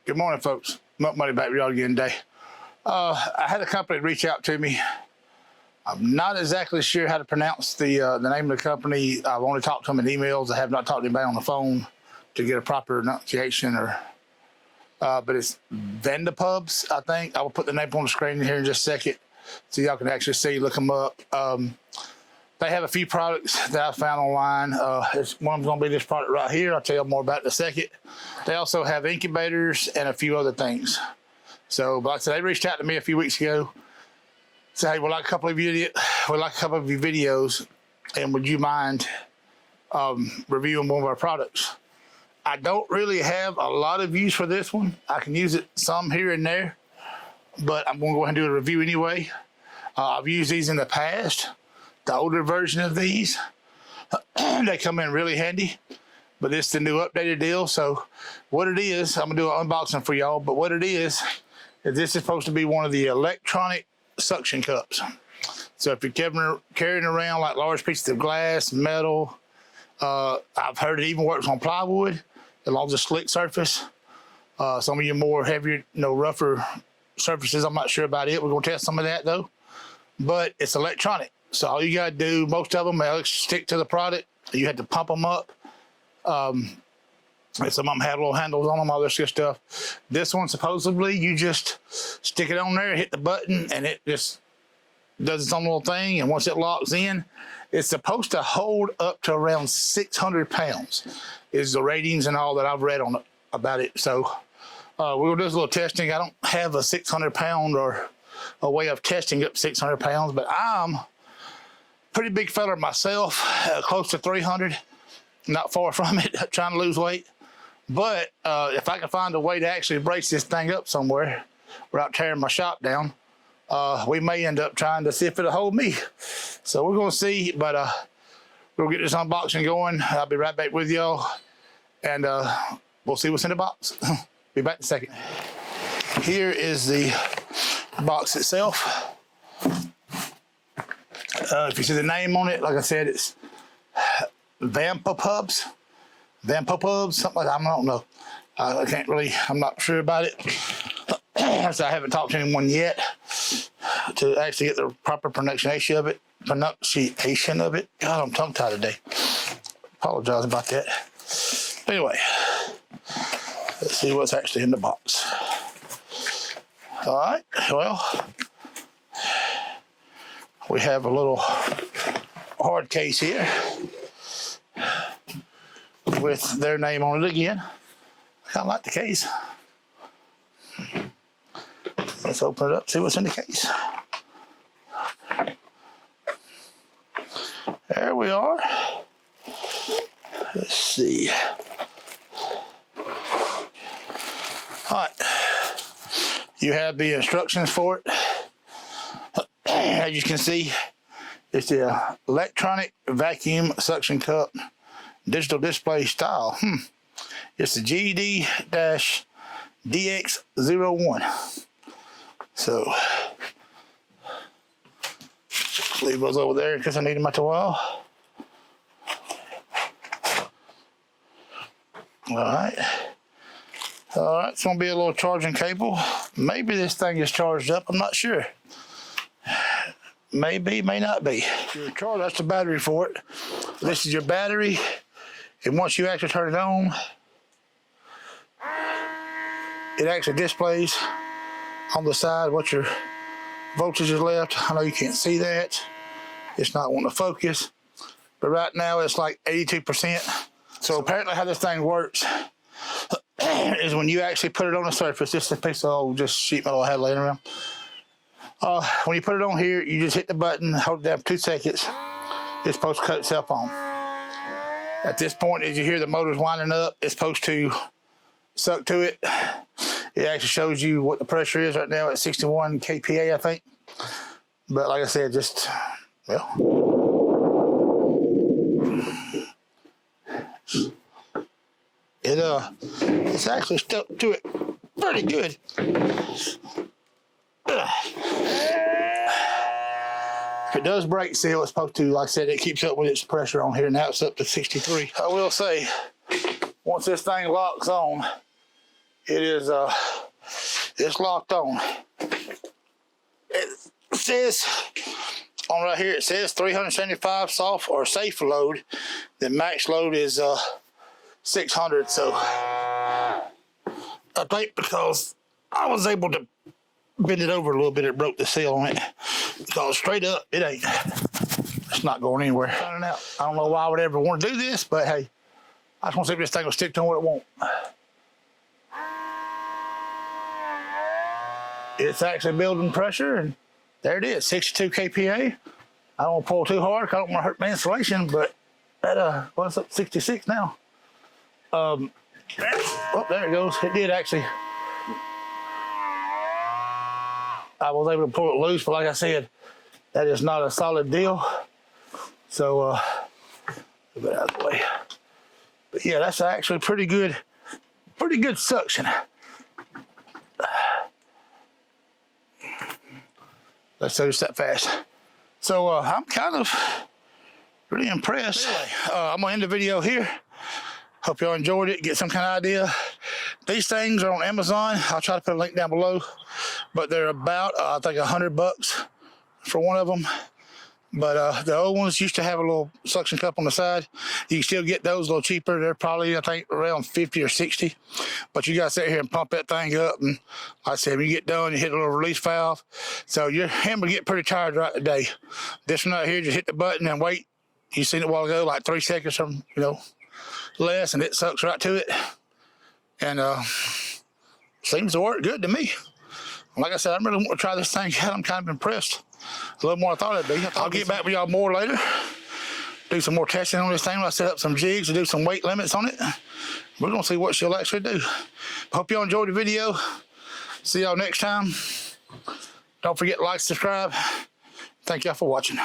Good morning, folks. Muck Money back with y'all again today. I had a company reach out to me. I'm not exactly sure how to pronounce the name of the company. I've only talked to them in emails. I have not talked to anybody on the phone to get a proper enunciation, but it's Vanpopubs, I think. I will put the name on the screen here in just a second so y'all can actually see, look them up. They have a few products that I found online. One's going to be this product right here. I'll tell you more about it in a second. They also have incubators and a few other things. So, but like I said, they reached out to me a few weeks ago. Said, hey, we'd like a couple of your videos, and would you mind reviewing one of our products? I don't really have a lot of use for this one. I can use it some here and there, but I'm going to go ahead and do a review anyway. I've used these in the past. The older version of these, they come in really handy, but it's the new updated deal. So what it is, I'm gonna do an unboxing for y'all, but what it is this is supposed to be one of the electronic suction cups. So if you're carrying around like large pieces of glass, metal, I've heard it even works on plywood, as long as it's a slick surface. Some of you more heavier, rougher surfaces, I'm not sure about it. We're gonna test some of that though, but it's electronic. So all you gotta do, most of them, they'll stick to the product. You had to pump them up. And some of them had little handles on them, all this good stuff. This one, supposedly, you just stick it on there, hit the button, and it just does its own little thing. And once it locks in, it's supposed to hold up to around 600 pounds, is the ratings and all that I've read on it about it. So we'll do a little testing. I don't have a 600 pound or a way of testing up 600 pounds, but I'm pretty big fella myself, close to 300, not far from it, trying to lose weight. But if I can find a way to actually brace this thing up somewhere without tearing my shop down, we may end up trying to see if it'll hold me. So we're gonna see, but we'll get this unboxing going. I'll be right back with y'all, and we'll see what's in the box. Be back in a second. Here is the box itself. If you see the name on it, like I said, it's Vanpopubs, something like that. I don't know. I can't really, I'm not sure about it. So I haven't talked to anyone yet to actually get the proper pronunciation of it. God, I'm tongue tied today. Apologize about that. Anyway, let's see what's actually in the box. All right, well, we have a little hard case here with their name on it again. I kind of like the case. Let's open it up, see what's in the case. There we are. Let's see. All right. You have the instructions for it. As you can see, it's the electronic vacuum suction cup digital display style. It's the GD-DX01. So leave those over there because I need them after a while. All right, it's gonna be a little charging cable. Maybe this thing is charged up, I'm not sure. Maybe, may not be. Your charge, that's the battery for it. This is your battery, and once you actually turn it on, it actually displays on the side what your voltage is left. I know you can't see that. It's not wanting to focus, but right now it's like 82%. So apparently how this thing works is when you actually put it on the surface, this is a piece of old just sheet metal I had laying around. When you put it on here, you just hit the button, hold it down for 2 seconds. It's supposed to cut itself on. At this point, as you hear the motor's winding up, it's supposed to suck to it. It actually shows you what the pressure is right now at 61 kPa, I think. But like I said, just, well. It's actually stuck to it pretty good. If it does break seal, it's supposed to, like I said, it keeps up with its pressure on here. Now it's up to 63. I will say, once this thing locks on, It is it's locked on. It says on right here, it says 375 soft or safe load. The max load is 600. So I think because I was able to bend it over a little bit, it broke the seal on it. Because straight up, it ain't. It's not going anywhere. I don't know why I would ever want to do this, but hey, I just want to see if this thing will stick to what it won't. It's actually building pressure, and there it is, 62 kPa. I don't want to pull too hard because I don't want to hurt my insulation, but that, what's up, 66 now? Oh, there it goes. It did actually. I was able to pull it loose, but like I said, that is not a solid deal. So, move it out of the way. But yeah, that's actually pretty good suction. Let's do this that fast. So I'm kind of really impressed. Anyway, I'm gonna end the video here. Hope y'all enjoyed it, get some kind of idea. These things are on Amazon. I'll try to put a link down below, but they're about, I think $100 for one of them. But the old ones used to have a little suction cup on the side. You can still get those a little cheaper. They're probably, I think, around 50 or 60. But you got to sit here and pump that thing up. And like I said, when you get done, you hit a little release valve. So your hand will get pretty tired throughout the day. This one right here, just hit the button and wait. You seen it a while ago, like 3 seconds or, less, and it sucks right to it. And seems to work good to me. Like I said, I really want to try this thing out. I'm kind of impressed. A little more I thought it'd be. I'll get back with y'all more later. Do some more testing on this thing. I'll set up some jigs and do some weight limits on it. We're going to see what she'll actually do. Hope y'all enjoyed the video. See y'all next time. Don't forget to like, subscribe. Thank y'all for watching.